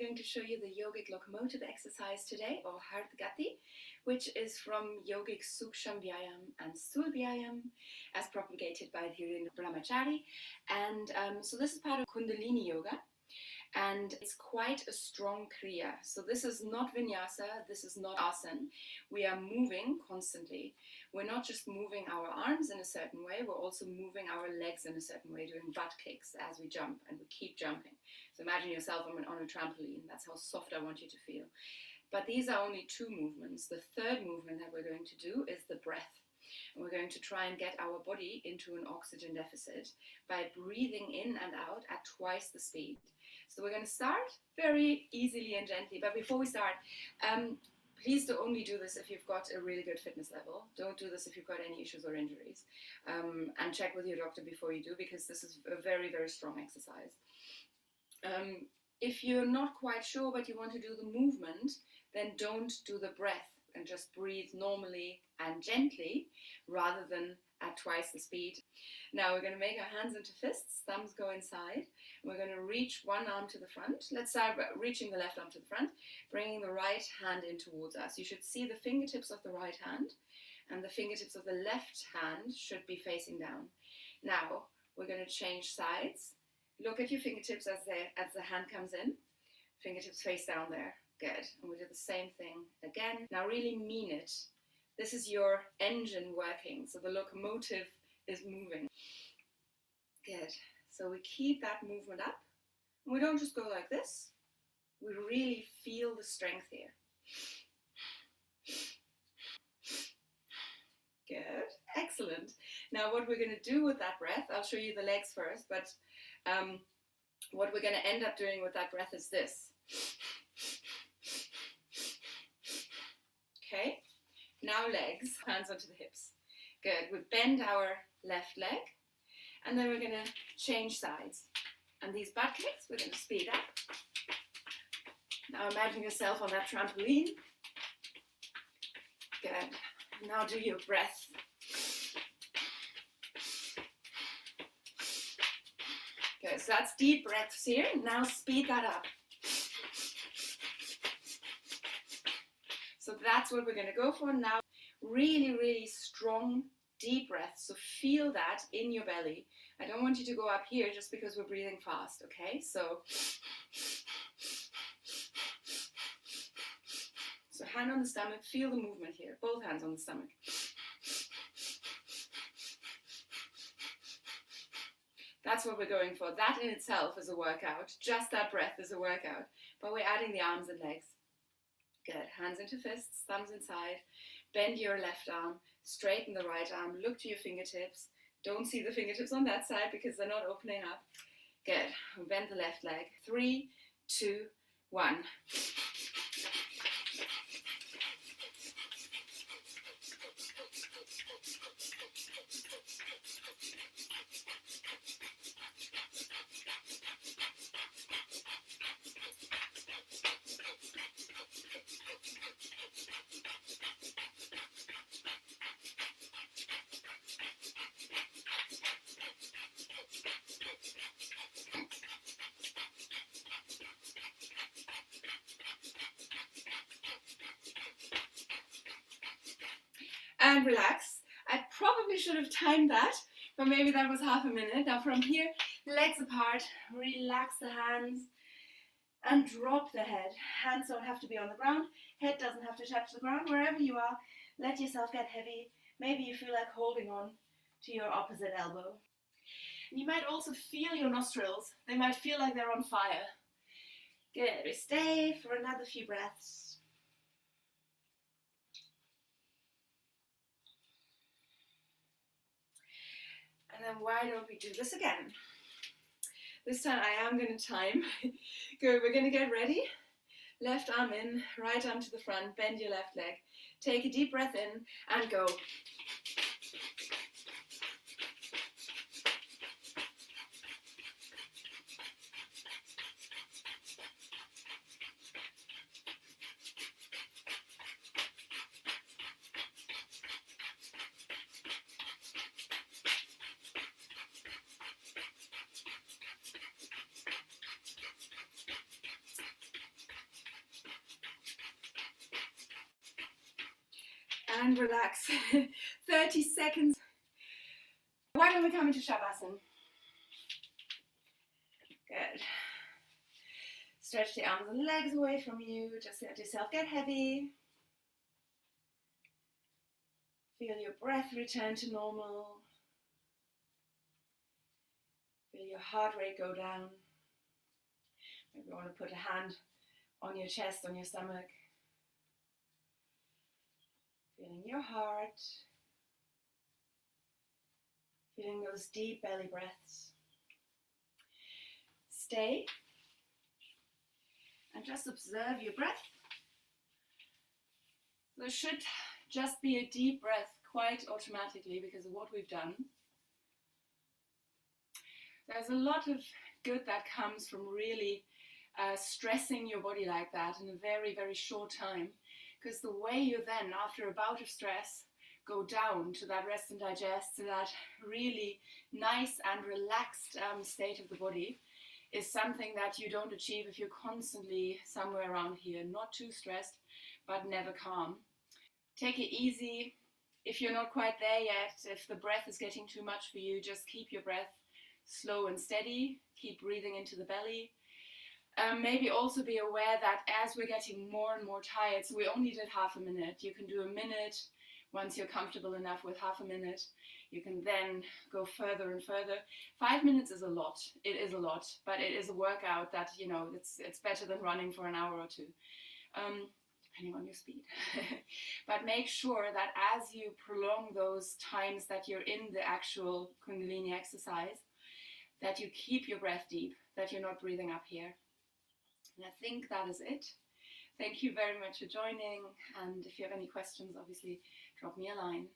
going to show you the Yogic Locomotive exercise today, or Gati, which is from Yogic Suksham Vyayam and Sthul Vyayam, as propagated by Dhirendra Brahmachari. And so this is part of Kundalini Yoga, and it's quite a strong kriya. So this is not vinyasa, this is not asana. We are moving constantly. We're not just moving our arms in a certain way, we're also moving our legs in a certain way, doing butt kicks as we jump, and we keep jumping. So imagine yourself on a trampoline. That's how soft I want you to feel. But these are only two movements. The third movement that we're going to do is the breath. And we're going to try and get our body into an oxygen deficit by breathing in and out at twice the speed. So we're going to start very easily and gently. But before we start, please do only do this if you've got a really good fitness level. Don't do this if you've got any issues or injuries. And check with your doctor before you do, because this is a very, very strong exercise. If you're not quite sure but you want to do the movement, then don't do the breath and just breathe normally and gently rather than at twice the speed. Now we're going to make our hands into fists, thumbs go inside. We're going to reach one arm to the front. Let's start by reaching the left arm to the front, bringing the right hand in towards us. You should see the fingertips of the right hand, and the fingertips of the left hand should be facing down. Now we're going to change sides. Look at your fingertips as the hand comes in. Fingertips face down there. Good. And we do the same thing again. Now really mean it. This is your engine working, so the locomotive is moving. Good. So we keep that movement up. And we don't just go like this. We really feel the strength here. Good. Excellent. Now what we're going to do with that breath, I'll show you the legs first, but what we're going to end up doing with that breath is this. Okay. Now legs, hands onto the hips. Good. We bend our left leg, and then we're going to change sides. And these butt kicks, we're going to speed up. Now imagine yourself on that trampoline. Good. Now do your breath. Good. So that's deep breaths here. Now speed that up. So that's what we're going to go for now. Really, really strong, deep breaths. So feel that in your belly. I don't want you to go up here just because we're breathing fast, okay? So hand on the stomach, feel the movement here. Both hands on the stomach. That's what we're going for. That in itself is a workout. Just that breath is a workout. But we're adding the arms and legs. Good. Hands into fists, thumbs inside. Bend your left arm, straighten the right arm, look to your fingertips. Don't see the fingertips on that side because they're not opening up. Good. Bend the left leg. 3, 2, 1. And relax. I probably should have timed that, but maybe that was half a minute. Now from here, legs apart, relax the hands and drop the head. Hands don't have to be on the ground. Head doesn't have to touch the ground. Wherever you are, let yourself get heavy. Maybe you feel like holding on to your opposite elbow. And you might also feel your nostrils. They might feel like they're on fire. Good. Stay for another few breaths. And then why don't we do this again? This time I am going to time. Good, we're going to get ready. Left arm in, right arm to the front, bend your left leg. Take a deep breath in and go. and relax. 30 seconds. Why don't we come into Shavasana? Good. Stretch the arms and legs away from you. Just let yourself get heavy. Feel your breath return to normal. Feel your heart rate go down. Maybe you want to put a hand on your chest, on your stomach. Feeling your heart. Feeling those deep belly breaths. Stay. And just observe your breath. There should just be a deep breath quite automatically because of what we've done. There's a lot of good that comes from really stressing your body like that in a very, very short time. Because the way you then, after a bout of stress, go down to that rest and digest, to that really nice and relaxed state of the body, is something that you don't achieve if you're constantly somewhere around here, not too stressed, but never calm. Take it easy. If you're not quite there yet, if the breath is getting too much for you, just keep your breath slow and steady. Keep breathing into the belly. Maybe also be aware that as we're getting more and more tired, so we only did half a minute. You can do a minute once you're comfortable enough with half a minute. You can then go further and further. 5 minutes is a lot. It is a lot, but it is a workout that, you know, it's better than running for an hour or two, depending on your speed. But make sure that as you prolong those times that you're in the actual Kundalini exercise, that you keep your breath deep, that you're not breathing up here. And I think that is it. Thank you very much for joining. And if you have any questions, obviously drop me a line.